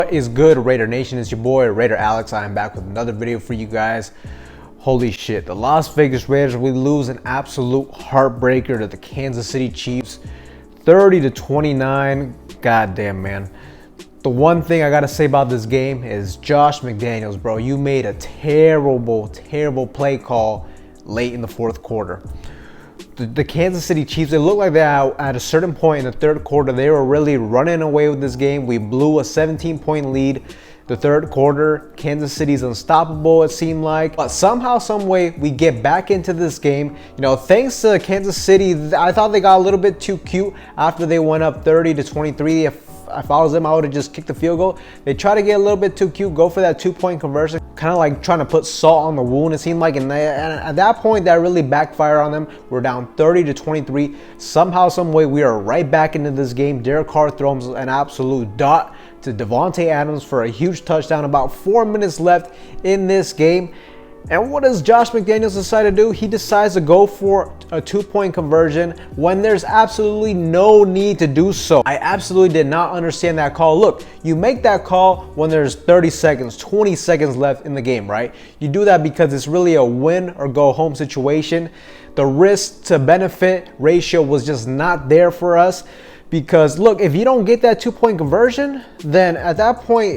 What is good, Raider Nation? It's your boy Raider Alex. I am back with another video for you guys. Holy shit, the Las Vegas Raiders, we lose an absolute heartbreaker to the Kansas City Chiefs, 30-29. Goddamn, man. The one thing I gotta say about this game is Josh McDaniels, bro. You made a terrible play call late in the fourth quarter. The Kansas City Chiefs, it looked like that at a certain point in the third quarter, they were really running away with this game. We blew a 17-point lead. The third quarter, Kansas City's unstoppable, it seemed like. But somehow, some way, we get back into this game. You know, thanks to Kansas City, I thought they got a little bit too cute after they went up 30-23. If I was them, I would have just kicked the field goal. They try to get a little bit too cute, go for that 2-point conversion, kind of like trying to put salt on the wound, it seemed like. And at that point, that really backfired on them. We're down 30-23. Somehow, some way, we are right back into this game. Derek Carr throws an absolute dot to Davante Adams for a huge touchdown. About 4 minutes left in this game. And what does Josh McDaniels decide to do? He decides to go for a 2-point conversion when there's absolutely no need to do so. I absolutely did not understand that call. Look, you make that call when there's 30 seconds, 20 seconds left in the game, right? You do that because it's really a win or go home situation. The risk to benefit ratio was just not there for us. Because look, if you don't get that 2-point conversion, then at that point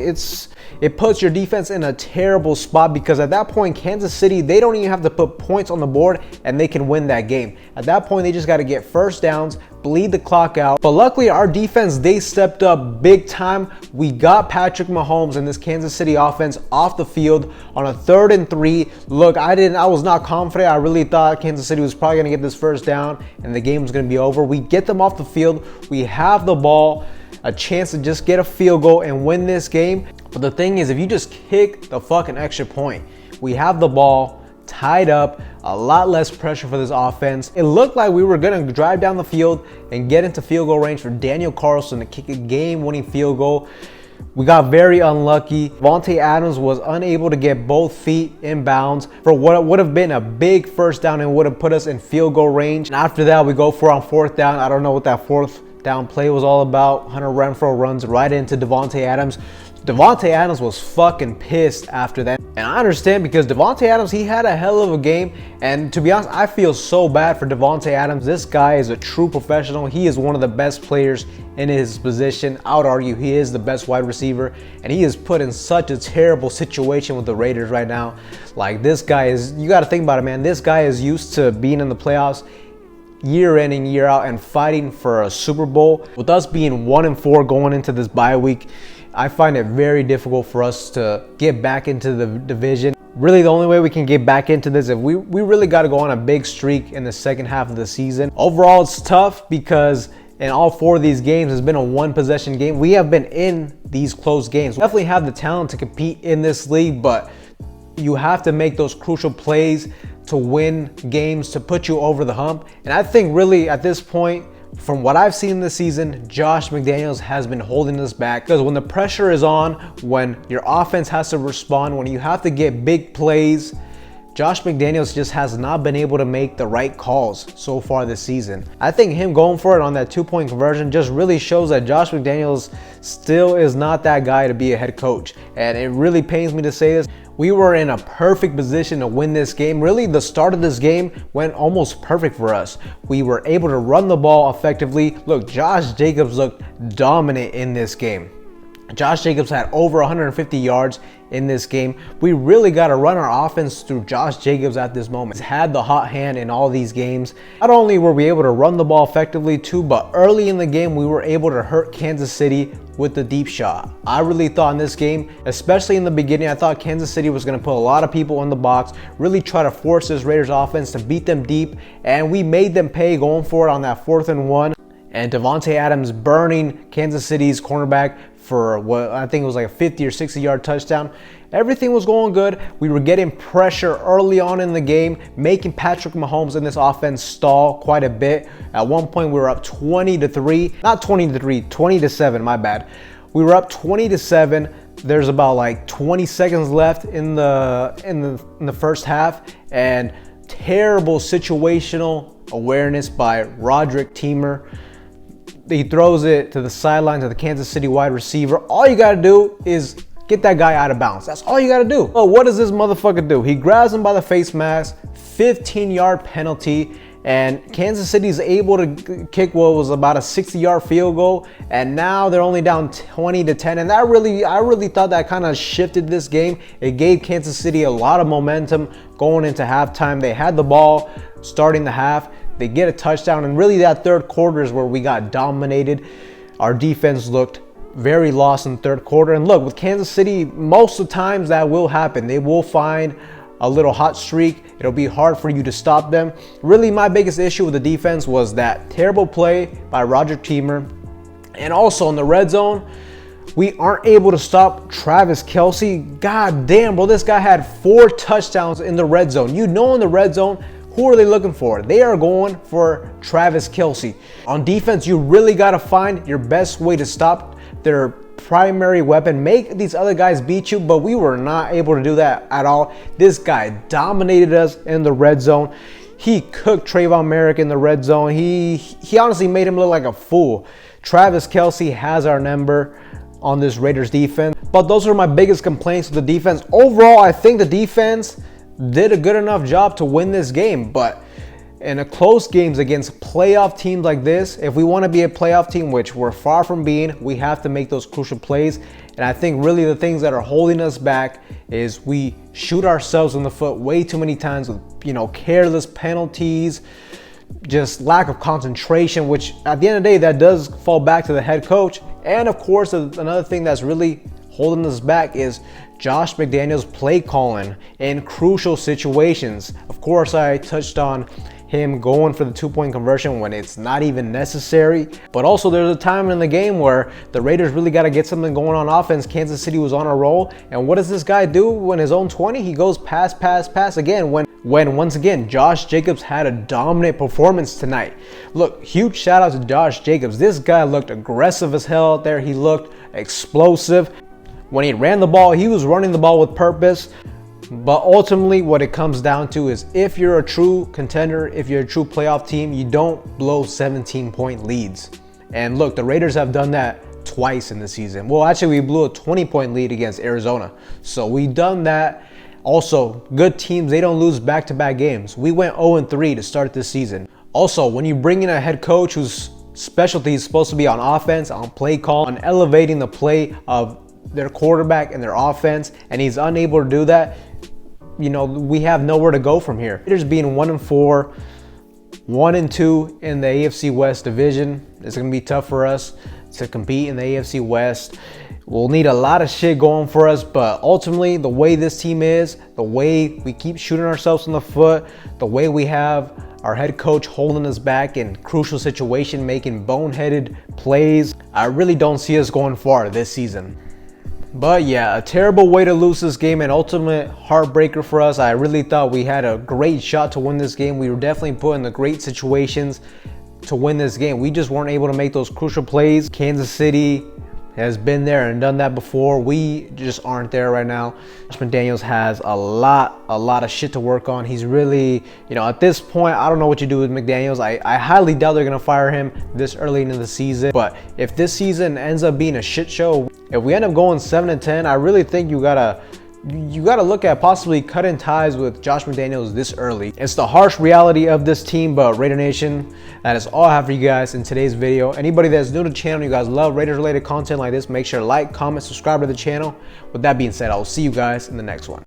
it puts your defense in a terrible spot, because at that point Kansas City, they don't even have to put points on the board and they can win that game. At that point, they just got to get first downs, bleed the clock out. But luckily our defense, they stepped up big time. We got Patrick Mahomes and this Kansas City offense off the field on a 3rd and 3. Look, I was not confident. I really thought Kansas City was probably going to get this first down and the game was going to be over. We get them off the field. We have the ball, a chance to just get a field goal and win this game. But the thing is, if you just kick the fucking extra point, we have the ball tied up, a lot less pressure for this offense. It looked like we were gonna drive down the field and get into field goal range for Daniel Carlson to kick a game-winning field goal. We got very unlucky. Davante Adams was unable to get both feet in bounds for what would have been a big first down and would have put us in field goal range. And after that, we go for on 4th down. I don't know what that 4th down play was all about. Hunter Renfrow runs right into Davante Adams. Davante Adams was fucking pissed after that. And I understand, because Davante Adams, he had a hell of a game. And to be honest, I feel so bad for Davante Adams. This guy is a true professional. He is one of the best players in his position. I would argue he is the best wide receiver. And he is put in such a terrible situation with the Raiders right now. Like, this guy is, you got to think about it, man. This guy is used to being in the playoffs year in and year out and fighting for a Super Bowl. With us being 1-4 going into this bye week, I find it very difficult for us to get back into the division. Really, the only way we can get back into this, if we really got to go on a big streak in the second half of the season. Overall, it's tough because in all 4 of these games, it's been a 1-possession game. We have been in these close games. We definitely have the talent to compete in this league, but you have to make those crucial plays to win games, to put you over the hump. And I think really at this point, from what I've seen this season, Josh McDaniels has been holding us back. Because when the pressure is on, when your offense has to respond, when you have to get big plays, Josh McDaniels just has not been able to make the right calls so far this season. I think him going for it on that 2-point conversion just really shows that Josh McDaniels still is not that guy to be a head coach. And it really pains me to say this. We were in a perfect position to win this game. Really, the start of this game went almost perfect for us. We were able to run the ball effectively. Look, Josh Jacobs looked dominant in this game. Josh Jacobs had over 150 yards in this game. We really got to run our offense through Josh Jacobs at this moment. He's had the hot hand in all these games. Not only were we able to run the ball effectively too, but early in the game, we were able to hurt Kansas City with the deep shot. I really thought in this game, especially in the beginning, I thought Kansas City was going to put a lot of people in the box, really try to force this Raiders offense to beat them deep, and we made them pay going for it on that 4th and 1. And Davante Adams burning Kansas City's cornerback for what I think it was like a 50 or 60 yard touchdown. Everything was going good. We were getting pressure early on in the game, making Patrick Mahomes in this offense stall quite a bit. At one point, we were up 20-3, not 20-3, 20-7, my bad. We were up 20-7. There's about like 20 seconds left in the first half, and terrible situational awareness by Roderick Teamer. He throws it to the sideline to the Kansas City wide receiver. All you got to do is get that guy out of bounds. That's all you got to do. Well, what does this motherfucker do? He grabs him by the face mask, 15-yard penalty, and Kansas City is able to kick what was about a 60-yard field goal, and now they're only down 20-10. And I really thought that kind of shifted this game. It gave Kansas City a lot of momentum going into halftime. They had the ball starting the half. They get a touchdown, and really that third quarter is where we got dominated. Our defense looked very lost in the third quarter. And look, with Kansas City, most of the times that will happen. They will find a little hot streak. It'll be hard for you to stop them. Really, my biggest issue with the defense was that terrible play by Roger Teamer. And also in the red zone, we aren't able to stop Travis Kelce. God damn, bro, this guy had 4 touchdowns in the red zone. You know, in the red zone, who are they looking for? They are going for Travis Kelce. On defense, you really got to find your best way to stop their primary weapon. Make these other guys beat you, but we were not able to do that at all. This guy dominated us in the red zone. He cooked Trayvon Merrick in the red zone. He honestly made him look like a fool. Travis Kelce has our number on this Raiders defense. But those are my biggest complaints with the defense. Overall, I think the defense did a good enough job to win this game, but in a close games against playoff teams like this, if we want to be a playoff team, which we're far from being, we have to make those crucial plays. And I think really the things that are holding us back is we shoot ourselves in the foot way too many times with, careless penalties, just lack of concentration, which at the end of the day, that does fall back to the head coach. And of course, another thing that's really holding us back is Josh McDaniels' play calling in crucial situations. Of course, I touched on him going for the 2-point conversion when it's not even necessary. But also there's a time in the game where the Raiders really got to get something going on offense. Kansas City was on a roll. And what does this guy do when his own 20? He goes pass again when once again, Josh Jacobs had a dominant performance tonight. Look, huge shout out to Josh Jacobs. This guy looked aggressive as hell out there. He looked explosive. When he ran the ball, he was running the ball with purpose. But ultimately, what it comes down to is if you're a true contender, if you're a true playoff team, you don't blow 17-point leads. And look, the Raiders have done that twice in the season. Well, actually, we blew a 20-point lead against Arizona. So we've done that. Also, good teams, they don't lose back-to-back games. We went 0-3 to start this season. Also, when you bring in a head coach whose specialty is supposed to be on offense, on play call, on elevating the play of their quarterback and their offense, and he's unable to do that, we have nowhere to go from here. Raiders being 1-4, 1-2 in the AFC West division. It's going to be tough for us to compete in the AFC West. We'll need a lot of shit going for us, but ultimately, the way this team is, the way we keep shooting ourselves in the foot, the way we have our head coach holding us back in crucial situations, making boneheaded plays, I really don't see us going far this season. But yeah, a terrible way to lose this game, an ultimate heartbreaker for us. I really thought we had a great shot to win this game. We were definitely put in the great situations to win this game. We just weren't able to make those crucial plays. Kansas City has been there and done that before. We just aren't there right now. Josh McDaniels has a lot of shit to work on. He's really, at this point, I don't know what you do with McDaniels. I highly doubt they're going to fire him this early into the season. But if this season ends up being a shit show, if we end up going 7-10, I really think you gotta look at possibly cutting ties with Josh McDaniels this early. It's the harsh reality of this team, but Raider Nation, that is all I have for you guys in today's video. Anybody that's new to the channel, you guys love Raiders related content like this, make sure to like, comment, subscribe to the channel. With that being said, I will see you guys in the next one.